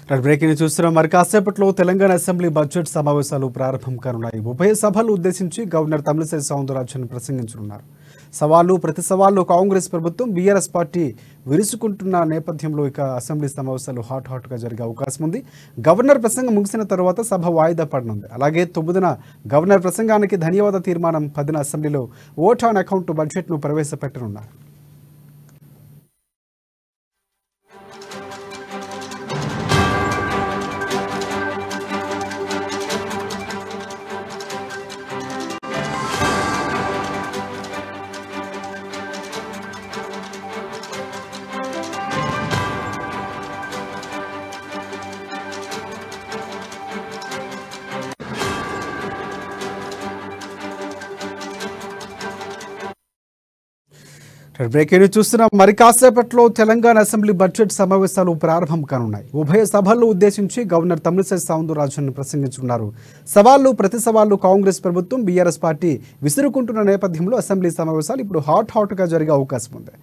Breaking చూస్తున్నాం. మరి కాసేపట్లో తెలంగాణ అసెంబ్లీ బడ్జెట్ సమావేశాలు ప్రారంభం కానున్నాయి. ఉభయ సభలు ఉద్దేశించి గవర్నర్ తమిళిసై సౌందరరాజన్ ప్రసంగించనున్నారు. సవాళ్లు ప్రతి సవాళ్లు కాంగ్రెస్ ప్రభుత్వం బీఆర్ఎస్ పార్టీ విరుచుకుంటున్న నేపథ్యంలో ఇక అసెంబ్లీ సమావేశాలు హాట్గా జరిగే అవకాశం ఉంది. గవర్నర్ ప్రసంగం ముగిసిన తర్వాత సభ వాయిదా పడనుంది. అలాగే 9న గవర్నర్ ప్రసంగానికి ధన్యవాద తీర్మానం, 10న అసెంబ్లీలో ఓట్ ఆన్ అకౌంట్ బడ్జెట్ను ప్రవేశపెట్టనున్నారు. బ్రేకింగ్ చూస్తున్నాం. మరి కాసేపట్లో తెలంగాణ అసెంబ్లీ బడ్జెట్ సమావేశాలు ప్రారంభం కానున్నాయి. ఉభయ సభలను ఉద్దేశించి గవర్నర్ తమిళిసై సౌందరరాజన్ ప్రసంగించున్నారు. సవాళ్లు ప్రతి సవాళ్లు కాంగ్రెస్ ప్రభుత్వం బీఆర్ఎస్ పార్టీ విసురుకుంటున్న నేపథ్యంలో అసెంబ్లీ సమావేశాలు ఇప్పుడు హాట్గా జరిగే అవకాశం ఉంది.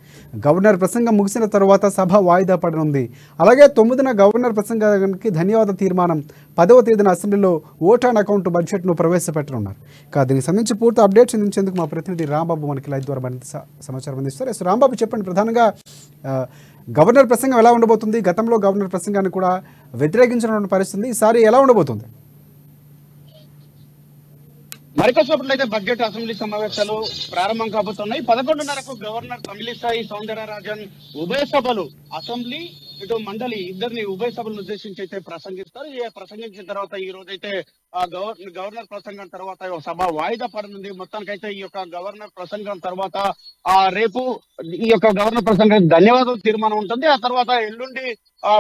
గవర్నర్ ప్రసంగం ముగిసిన తర్వాత సభ వాయిదా పడనుంది. అలాగే 9న గవర్నర్ ప్రసంగానికి ధన్యవాద తీర్మానం, 10వ తేదీన అసెంబ్లీలో ఓట్ ఆన్ అకౌంట్ బడ్జెట్ను ప్రవేశపెట్టనున్నారు. దీనికి సంబంధించి పూర్తి అప్డేట్స్ అందించేందుకు మా ప్రతినిధి రాంబాబు మనకి లైవ్ ద్వారా సమాచారం అందిస్తారు. రాంబాబు, చెప్పండి, ప్రధానంగా గవర్నర్ ప్రసంగం ఎలా ఉండబోతుంది? గతంలో గవర్నర్ ప్రసంగాన్ని కూడా వ్యతిరేకించిన పరిస్థితి, ఈసారి ఎలా ఉండబోతుంది? మరికొసేపట్లో అయితే బడ్జెట్ అసెంబ్లీ సమావేశాలు ప్రారంభం కాబోతున్నాయి. 11:30కు గవర్నర్ తమిళిసై సౌందరరాజన్ ఉభయ సభలు, అసెంబ్లీ ఇటు మండలి ఇద్దరిని ఉభయ సభలను ఉద్దేశించి అయితే ప్రసంగిస్తారు. ప్రసంగించిన తర్వాత ఈ రోజైతే గవర్నర్ ప్రసంగం తర్వాత సభ వాయిదా పడనుంది. మొత్తానికైతే ఈ యొక్క గవర్నర్ ప్రసంగం తర్వాత రేపు ఈ యొక్క గవర్నర్ ప్రసంగం ధన్యవాదాలు తీర్మానం ఉంటుంది. ఆ తర్వాత ఎల్లుండి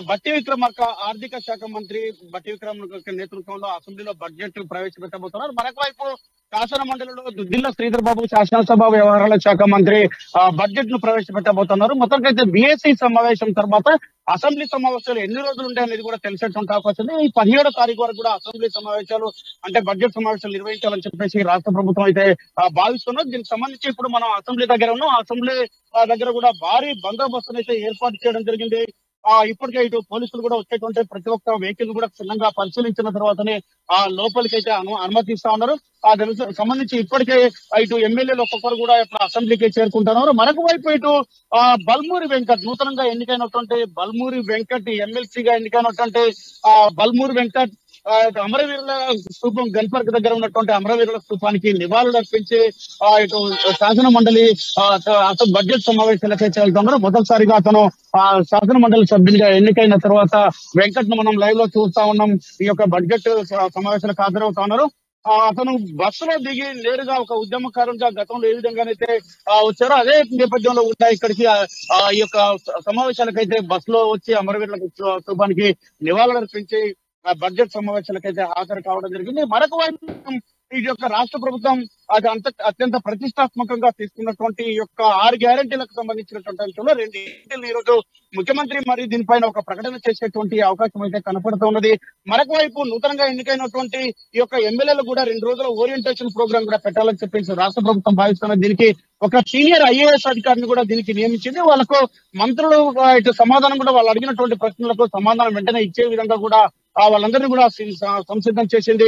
బట్టి విక్రమార్క ఆర్థిక శాఖ మంత్రి బట్టి విక్రమార్క నేతృత్వంలో అసెంబ్లీలో బడ్జెట్ ప్రవేశపెట్టబోతున్నారు. మరొక వైపు శాసన మండలిలో దుద్దిల్ల శ్రీధర్ బాబు శాసనసభ వ్యవహారాల శాఖ మంత్రి బడ్జెట్ ను ప్రవేశపెట్టబోతున్నారు. మొత్తానికైతే బీఎస్సీ సమావేశం తర్వాత అసెంబ్లీ సమావేశాలు ఎన్ని రోజులు ఉంటాయి అనేది కూడా తెలిసేటువంటి అవకాశం ఉంది. ఈ 17వ తారీఖు వరకు కూడా అసెంబ్లీ సమావేశాలు అంటే బడ్జెట్ సమావేశాలు నిర్వహించాలని చెప్పేసి రాష్ట్ర ప్రభుత్వం అయితే భావిస్తున్నారు. దీనికి సంబంధించి ఇప్పుడు మనం అసెంబ్లీ దగ్గర ఉన్నాం. అసెంబ్లీ దగ్గర కూడా భారీ బందోబస్తును అయితే ఏర్పాటు చేయడం జరిగింది. ఇప్పటికే ఇటు పోలీసులు కూడా వచ్చేటువంటి ప్రతి ఒక్క వెహికల్ కూడా క్షుణ్ణంగా పరిశీలించిన తర్వాతనే లోపలికి అయితే అనుమతిస్తా ఉన్నారు. దానికి సంబంధించి ఇప్పటికే ఇటు ఎమ్మెల్యేలు ఒక్కొక్కరు కూడా ఇప్పుడు అసెంబ్లీకి చేరుకుంటున్నారు. మరొక వైపు ఇటు బల్మూరి వెంకట్, నూతనంగా ఎన్నికైనటువంటి బల్మూరి వెంకట్ ఎమ్మెల్సీగా ఎన్నికైనటువంటి బల్మూరి వెంకట్ అమరవీరుల స్థూపం గన్పార్క్ దగ్గర ఉన్నటువంటి అమరవీరుల స్థూపానికి నివాళులు అర్పించి ఇటు శాసన మండలి బడ్జెట్ సమావేశాలకైతే వెళ్తున్నారు. మొదటిసారిగా అతను శాసన మండలి సభ్యునిగా ఎన్నికైన తర్వాత వెంకట్ ను మనం లైవ్ లో చూస్తా ఉన్నాం. ఈ యొక్క బడ్జెట్ సమావేశాలకు హాజరవుతా ఉన్నారు. అతను బస్సులో దిగి నేరుగా ఒక ఉద్యమకారునిగా గతంలో ఏ విధంగానైతే వచ్చారో అదే నేపథ్యంలో ఉంటాయి ఇక్కడికి ఈ యొక్క సమావేశాలకైతే బస్సులో వచ్చి అమరవీరుల స్థూపానికి నివాళులు అర్పించి బడ్జెట్ సమావేశాలకైతే హాజరు కావడం జరిగింది. మరొక వైపు ఈ యొక్క రాష్ట్ర ప్రభుత్వం అది అత్యంత ప్రతిష్టాత్మకంగా తీసుకున్నటువంటి ఈ యొక్క 6 గ్యారెంటీలకు సంబంధించినటువంటి అంశంలో 2 గ్యారెంటీలు ఈ రోజు ముఖ్యమంత్రి మరి దీనిపైన ఒక ప్రకటన చేసేటువంటి అవకాశం అయితే కనపడుతున్నది. మరొక వైపు నూతనంగా ఎన్నికైనటువంటి ఈ యొక్క ఎమ్మెల్యేలు కూడా 2 రోజుల ఓరియంటేషన్ ప్రోగ్రామ్ కూడా పెట్టాలని చెప్పేసి రాష్ట్ర ప్రభుత్వం భావిస్తున్నది. దీనికి ఒక సీనియర్ ఐఏఎస్ అధికారిని కూడా దీనికి నియమించింది. వాళ్ళకు మంత్రులు ఇటు సమాధానం కూడా వాళ్ళు అడిగినటువంటి ప్రశ్నలకు సమాధానం వెంటనే ఇచ్చే విధంగా కూడా వాళ్ళందరినీ కూడా సంసిద్ధం చేసింది.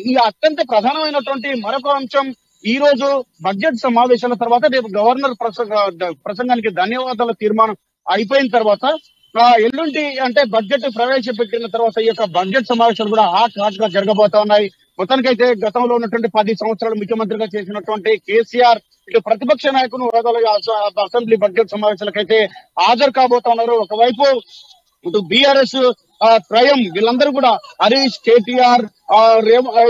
ఈ అత్యంత ప్రధానమైనటువంటి మరొక అంశం, ఈ రోజు బడ్జెట్ సమావేశాల తర్వాత రేపు గవర్నర్ ప్రసంగానికి ధన్యవాదాల తీర్మానం అయిపోయిన తర్వాత ఎల్లుండి అంటే బడ్జెట్ ప్రవేశపెట్టిన తర్వాత ఈ యొక్క బడ్జెట్ సమావేశాలు కూడా హాట్ గా జరగబోతా ఉన్నాయి. మొత్తానికైతే గతంలో ఉన్నటువంటి 10 సంవత్సరాలు ముఖ్యమంత్రిగా చేసినటువంటి కేసీఆర్ ఇటు ప్రతిపక్ష నాయకులు హోదాలో అసెంబ్లీ బడ్జెట్ సమావేశాలకైతే హాజరు కాబోతా ఉన్నారు. ఒకవైపు ఇటు బీఆర్ఎస్ త్రయం వీళ్ళందరూ కూడా హరీష్, కేటీఆర్,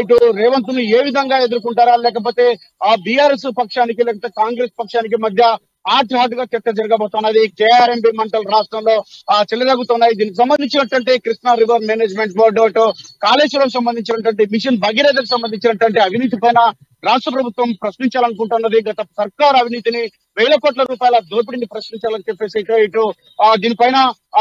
ఇటు రేవంత్ ను ఏ విధంగా ఎదుర్కొంటారా, లేకపోతే ఆ బీఆర్ఎస్ పక్షానికి లేకపోతే కాంగ్రెస్ పక్షానికి మధ్య హాట్ గా చర్చ జరగబోతున్నది. కేఆర్ఎంబి మంటలు రాష్ట్రంలో చెలరేగుతున్నాయి. దీనికి సంబంధించినటువంటి కృష్ణా రివర్ మేనేజ్మెంట్ బోర్డు, అటు కాళేశ్వరం సంబంధించినటువంటి మిషన్ భగీరథకు సంబంధించినటువంటి అవినీతి పైన రాష్ట్ర ప్రభుత్వం ప్రశ్నించాలనుకుంటున్నది. గత సర్కార్ అవినీతిని 1000 కోట్ల రూపాయల దోపిడీని ప్రశ్నించాలని చెప్పేసి ఇటు దీనిపైన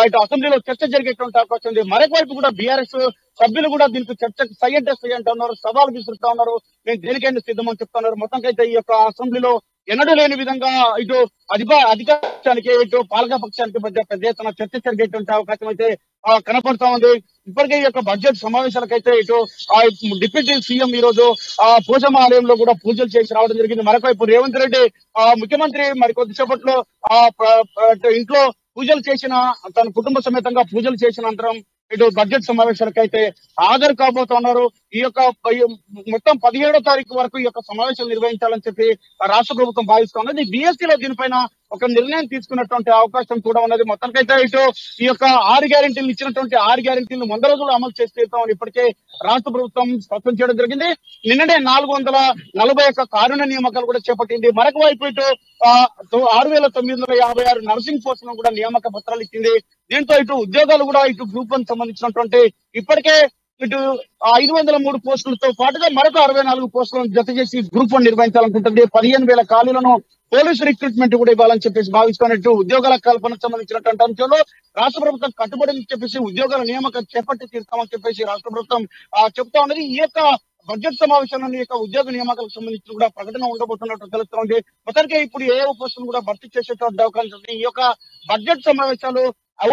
ఇటు అసెంబ్లీలో చర్చ జరిగేటువంటి అవకాశం ఉంది. మరొక వైపు కూడా బీఆర్ఎస్ సభ్యులు కూడా దీనికి చర్చకు సై అంటున్నారు, సవాల్ విసురుతా ఉన్నారు, నేను దేనికైనా సిద్ధమని చెప్తున్నారు. మొత్తంకైతే ఈ యొక్క అసెంబ్లీలో ఎన్నడూ లేని విధంగా ఇటు అధికారానికి ఇటు పాలక పక్షానికి మధ్య పెద్ద ఎత్తున చర్చ జరిగేటువంటి అవకాశం అయితే కనపడతా ఉంది. ఇప్పటికే ఈ యొక్క బడ్జెట్ సమావేశాలకైతే ఇటు డిప్యూటీ సీఎం ఈ రోజు పోచమ్మ ఆలయంలో కూడా పూజలు చేసి రావడం జరిగింది. మరొకవైపు రేవంత్ రెడ్డి ముఖ్యమంత్రి మరి కొద్దిసేపట్లో ఇంట్లో పూజలు చేసిన, తన కుటుంబ సమేతంగా పూజలు చేసిన అనంతరం ఇటు బడ్జెట్ సమావేశాలకైతే హాజరు కాబోతున్నారు. ఈ యొక్క మొత్తం 17వ తారీఖు వరకు ఈ యొక్క సమావేశాలు నిర్వహించాలని చెప్పి రాష్ట్ర ప్రభుత్వం భావిస్తున్నది. బిఎస్సీలో దీనిపైన ఒక నిర్ణయం తీసుకున్నటువంటి అవకాశం కూడా ఉన్నది. మొత్తానికైతే ఇటు ఈ యొక్క 6 గ్యారెంటీలు ఇచ్చినటువంటి 6 గ్యారెంటీలు 100 రోజులు అమలు చేసి తీరుతామని ఇప్పటికే రాష్ట్ర ప్రభుత్వం స్పష్టం చేయడం జరిగింది. నిన్ననే 441 కారుణ్య నియామకాలు కూడా చేపట్టింది. మరొక వైపు ఇటు 6,956 నర్సింగ్ పోస్టులను కూడా నియామక పత్రాలు ఇచ్చింది. దీంతో ఇటు ఉద్యోగాలు కూడా ఇటు గ్రూప్ 1 సంబంధించినటువంటి ఇప్పటికే ఇటు 503 పోస్టులతో పాటుగా మరొక 64 పోస్టులను జత చేసి గ్రూప్ 1 నిర్వహించాలనుకుంటుంది. 15,000 ఖాళీలను పోలీసు రిక్రూట్మెంట్ కూడా ఇవ్వాలని చెప్పేసి భావిస్తున్నట్టు ఉద్యోగాల కల్పనకు సంబంధించినటువంటి అంశంలో రాష్ట్ర ప్రభుత్వం కట్టుబడి చెప్పేసి ఉద్యోగాల నియామకం చేపట్టి తీరుతామని చెప్పేసి రాష్ట్ర ప్రభుత్వం చెప్తా ఉన్నది. ఈ యొక్క బడ్జెట్ సమావేశంలో ఈ యొక్క ఉద్యోగ నియామకాలకు సంబంధించి కూడా ప్రకటన ఉండబోతున్నట్టు తెలుస్తోంది. మొత్తానికి ఇప్పుడు ఏ పోస్టులు కూడా భర్తీ చేసేటువంటి అవకాశం ఉంది. ఈ యొక్క బడ్జెట్ సమావేశాలు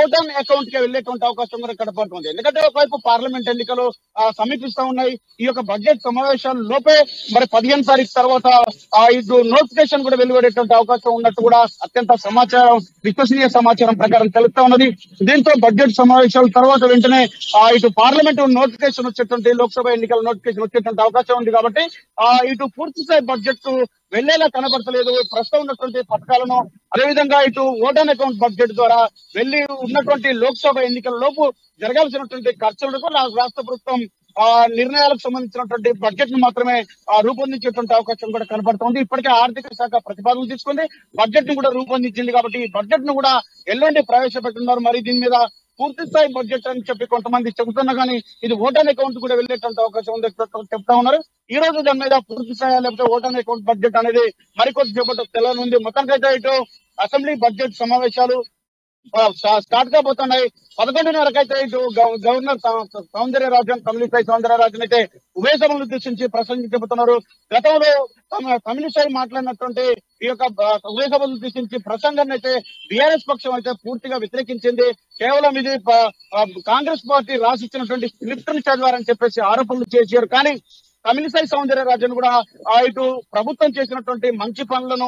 ఓటాన్ అకౌంట్ కి వెళ్లేటువంటి అవకాశం కూడా కనపడుతుంది. ఎందుకంటే ఒకవైపు పార్లమెంట్ ఎన్నికలు సమీపిస్తా ఉన్నాయి. ఈ యొక్క బడ్జెట్ సమావేశాల లోపే మరి 15 తారీఖు తర్వాత ఇటు నోటిఫికేషన్ కూడా వెలువడేటువంటి అవకాశం ఉన్నట్టు కూడా అత్యంత విశ్వసనీయ సమాచారం ప్రకారం తెలుస్తా ఉన్నది. దీంతో బడ్జెట్ సమావేశాల తర్వాత వెంటనే ఇటు పార్లమెంట్ నోటిఫికేషన్ వచ్చేటువంటి, లోక్సభ ఎన్నికల నోటిఫికేషన్ వచ్చేటువంటి అవకాశం ఉంది. కాబట్టి ఇటు పూర్తి స్థాయి బడ్జెట్ వెళ్లేలా కనబడతలేదు. ప్రస్తుతం ఉన్నటువంటి పథకాలను, అదేవిధంగా ఇటు ఓటాన్ అకౌంట్ బడ్జెట్ ద్వారా వెళ్లి ఉన్నటువంటి లోక్సభ ఎన్నికల లోపు జరగాల్సినటువంటి ఖర్చులకు రాష్ట్ర ప్రభుత్వం నిర్ణయాలకు సంబంధించినటువంటి బడ్జెట్ ను మాత్రమే రూపొందించేటువంటి అవకాశం కూడా కనబడుతోంది. ఇప్పటికే ఆర్థిక శాఖ ప్రతిపాదన తీసుకుంది, బడ్జెట్ ను కూడా రూపొందించింది. కాబట్టి ఈ బడ్జెట్ ను కూడా ఎల్లుండి ప్రవేశపెట్టున్నారు. మరి దీని మీద పూర్తి స్థాయి బడ్జెట్ అని చెప్పి కొంతమంది చెబుతున్నా కానీ ఇది ఓటాన్ అకౌంట్ కూడా వెళ్లేటువంటి అవకాశం ఉంది చెప్తా ఉన్నారు. ఈ రోజు దాని మీద పూర్తి స్థాయి లేకపోతే ఓటాన్ అకౌంట్ బడ్జెట్ అనేది మరికొద్ది సేపటి తెలవనుంది. మొత్తానికైతే ఇటు అసెంబ్లీ బడ్జెట్ సమావేశాలు స్టార్ట్ కాబోతున్నాయి. 11:30కైతే ఇటు గవర్నర్ తమిళిసై సౌందరరాజన్ అయితే ఉభయ సభలను ఉద్దేశించి ప్రసంగించబోతున్నారు. గతంలో తమిళిసై మాట్లాడినటువంటి ఈ యొక్క ఉభయ సభలను ఉద్దేశించి ప్రసంగాన్ని అయితే బీఆర్ఎస్ పక్షం అయితే పూర్తిగా వ్యతిరేకించింది. కేవలం ఇది కాంగ్రెస్ పార్టీ రాసిచ్చినటువంటి స్క్రిప్ట్ ని చదివారని చెప్పేసి ఆరోపణలు చేశారు. కానీ తమిళిసై సౌందరరాజన్ కూడా ఇటు ప్రభుత్వం చేసినటువంటి మంచి పనులను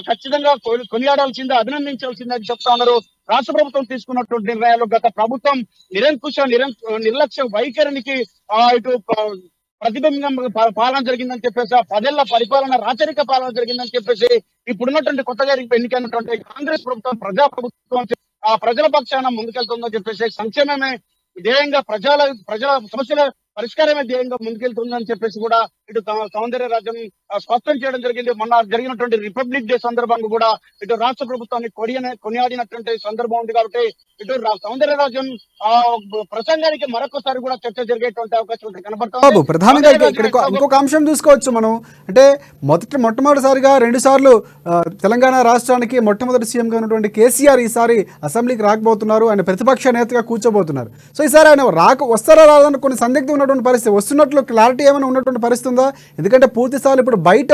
ఖచ్చితంగా కొనియాడాల్సిందే, అభినందించాల్సిందే అని చెప్తా ఉన్నారు. రాష్ట్ర ప్రభుత్వం తీసుకున్నటువంటి నిర్ణయాలు గత ప్రభుత్వం నిర్లక్ష్య వైఖరికి ఇటు ప్రతిబింబంగా పాలన జరిగిందని చెప్పేసి, 10 ఏళ్ల పరిపాలన రాచరిక పాలన జరిగిందని చెప్పేసి ఇప్పుడున్నటువంటి కొత్తగా ఎన్నికైనటువంటి కాంగ్రెస్ ప్రభుత్వం ప్రజాప్రభుత్వం ప్రజల పక్షాన ముందుకెళ్తుందని చెప్పేసి, సంక్షేమమే ధ్యేయంగా ప్రజల సమస్యల పరిష్కారమే ధ్యేయంగా ముందుకెళ్తుందని చెప్పేసి కూడా ఇటు సౌందర్యరాజన్ స్పష్టం చేయడం జరిగింది. మొన్న జరిగినటువంటి రిపబ్లిక్ డే సందర్భంగా కూడా ఇటు రాష్ట్ర ప్రభుత్వాన్ని కొనియాడినటువంటి సందర్భం ఉంది. కాబట్టి ఇటు సౌందర్యరాజన్ ప్రసంగానికి మరొకసారి కూడా చర్చ జరిగేటువంటి అవకాశం కనబడుతుంది. ప్రధానంగా ఇంకొక అంశం చూసుకోవచ్చు మనం. అంటే మొట్టమొదటిసారిగా 2 సార్లు తెలంగాణ రాష్ట్రానికి మొట్టమొదటి సీఎంగా ఉన్నటువంటి కేసీఆర్ ఈసారి అసెంబ్లీకి రాకపోతున్నారు. ఆయన ప్రతిపక్ష నేతగా కూర్చోబోతున్నారు. సో ఈసారి ఆయన వస్తారా రాదని కొన్ని సందిగ్ధం ఉన్నటువంటి పరిస్థితి, వస్తున్నట్లు క్లారిటీ ఏమైనా ఉన్నటువంటి పరిస్థితి ఉందా? ఎందుకంటే పూర్తిస్థాయిలో ఇప్పుడు బయట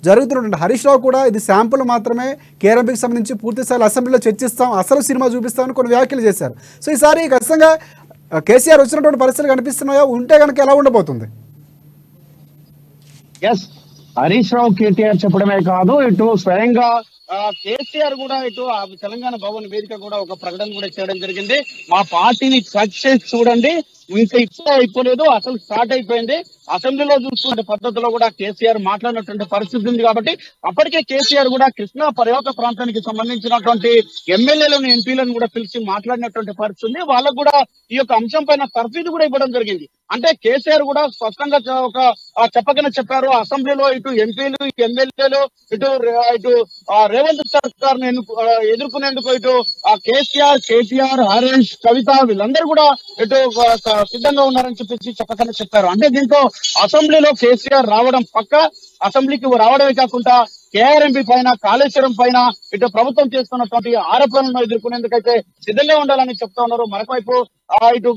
జరుగుతున్నటువంటి హరీష్ రావు కూడా ఇది శాంపుల్ మాత్రమే, కేఆర్ఎంపీకి సంబంధించి పూర్తిస్థాయిలో అసెంబ్లీలో చర్చిస్తాం, అసలు సినిమా చూపిస్తామని కొన్ని వ్యాఖ్యలు చేశారు. సో ఈసారి ఖచ్చితంగా కేసీఆర్ వచ్చినటువంటి పరిస్థితులు కనిపిస్తున్నాయా? ఉంటే కనుక ఎలా ఉండబోతుంది? హరీష్ రావు కేటీఆర్ చెప్పడమే కాదు, ఇటు స్వయంగా కేసీఆర్ కూడా ఇటు తెలంగాణ భవన్ వేదిక కూడా ఒక ప్రకటన కూడా చేయడం జరిగింది. మా పార్టీని టచ్ చేసి చూడండి, ఇంకా ఇప్పుడే అయిపోలేదు, అసలు స్టార్ట్ అయిపోయింది. అసెంబ్లీలో చూసుకునే పద్ధతిలో కూడా కేసీఆర్ మాట్లాడినటువంటి పరిస్థితి ఉంది. కాబట్టి అప్పటికే కేసీఆర్ కూడా కృష్ణా పర్యాటక ప్రాంతానికి సంబంధించినటువంటి ఎమ్మెల్యేలను, ఎంపీలను కూడా పిలిచి మాట్లాడినటువంటి పరిస్థితి ఉంది. వాళ్ళకు కూడా ఈ యొక్క అంశం పైన తర్ఫీదు కూడా ఇవ్వడం జరిగింది. అంటే కేసీఆర్ కూడా స్పష్టంగా ఒక చెప్పకనే చెప్పారు. అసెంబ్లీలో ఇటు ఎంపీలు, ఎమ్మెల్యేలు, ఇటు రేవంత్ సర్కార్ ఎదుర్కొనేందుకు ఇటు కేటీఆర్, హరీష్, కవిత వీళ్ళందరూ కూడా ఇటు సిద్ధంగా ఉన్నారని చెప్పేసి చెప్పకనే చెప్పారు. అంటే దీంతో అసెంబ్లీలో కేసీఆర్ రావడం పక్క, అసెంబ్లీకి రావడమే కాకుండా కేఆర్ఎంపీ పైన, కాళేశ్వరం పైన ఇటు ప్రభుత్వం చేస్తున్నటువంటి ఆరోపణలను ఎదుర్కొనేందుకైతే సిద్ధంగా ఉండాలని చెప్తా ఉన్నారు. మరొకవైపు ఇటు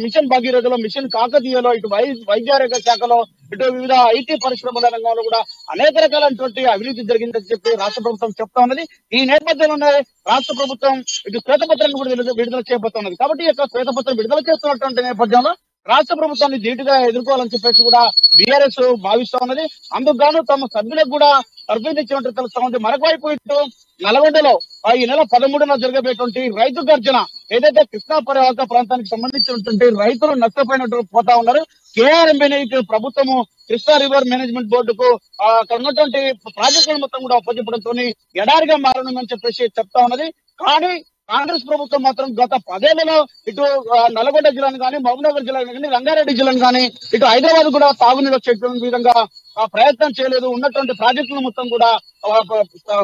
మిషన్ భగీరథలో, మిషన్ కాకతీయలో, ఇటు వైద్యారోగ్య శాఖలో, ఇటు వివిధ ఐటీ పరిశ్రమల రంగంలో కూడా అనేక రకాలైనటువంటి అవినీతి జరిగిందని చెప్పి రాష్ట్ర ప్రభుత్వం చెప్తా ఉన్నది. ఈ నేపథ్యంలోనే రాష్ట్ర ప్రభుత్వం ఇటు శ్వేతపత్రాన్ని కూడా విడుదల చేయబోతున్నది. కాబట్టి ఈ యొక్క శ్వేతపత్రం విడుదల చేస్తున్నటువంటి నేపథ్యంలో రాష్ట్ర ప్రభుత్వాన్ని ధీటుగా ఎదుర్కోవాలని చెప్పేసి కూడా బీఆర్ఎస్ భావిస్తా ఉన్నది. అందుకు గాను తమ సభ్యులకు కూడా తర్ఫీదు ఇచ్చినట్టు తెలుస్తా ఉంది. మరొకవైపు ఇటు నల్గొండలో ఈ నెల 13న జరగబోయేటువంటి రైతు గర్జన ఏదైతే కృష్ణా పరివాహక ప్రాంతానికి సంబంధించినటువంటి రైతులు నష్టపోయినట్టు పోతా ఉన్నారు. కేఆర్ఎంబీని ప్రభుత్వము కృష్ణా రివర్ మేనేజ్మెంట్ బోర్డుకు అక్కడ ఉన్నటువంటి ప్రాజెక్టులను మొత్తం కూడా అప్పచెప్పడంతో ఎడారిగా మారనుందని చెప్పేసి చెప్తా ఉన్నది. కానీ కాంగ్రెస్ ప్రభుత్వం మాత్రం గత 10 ఏళ్లలో ఇటు నల్గొండ జిల్లాను కానీ, మహబూబ్నగర్ జిల్లాను కానీ, రంగారెడ్డి జిల్లాను కానీ, ఇటు హైదరాబాద్ కూడా తాగునీరు వచ్చే విధంగా ప్రయత్నం చేయలేదు. ఉన్నటువంటి ప్రాజెక్టులు మొత్తం కూడా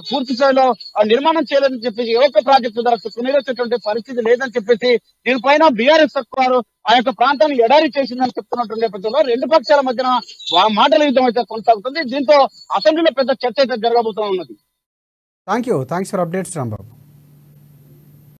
పూర్తి స్థాయిలో నిర్మాణం చేయలేదని చెప్పేసి ఏ ఒక్క ప్రాజెక్టు ద్వారా చుక్కునీరొచ్చేటువంటి పరిస్థితి లేదని చెప్పేసి దీనిపైన బీఆర్ఎస్ సర్కారు ఆ యొక్క ప్రాంతాన్ని ఎడారి చేసిందని చెప్తున్నటువంటి నేపథ్యంలో రెండు పక్షాల మధ్యన మాటల యుద్ధం అయితే కొనసాగుతుంది. దీంతో అసెంబ్లీలో పెద్ద చర్చ అయితే జరగబోతూ ఉన్నది. Thanks for updates Rambabu.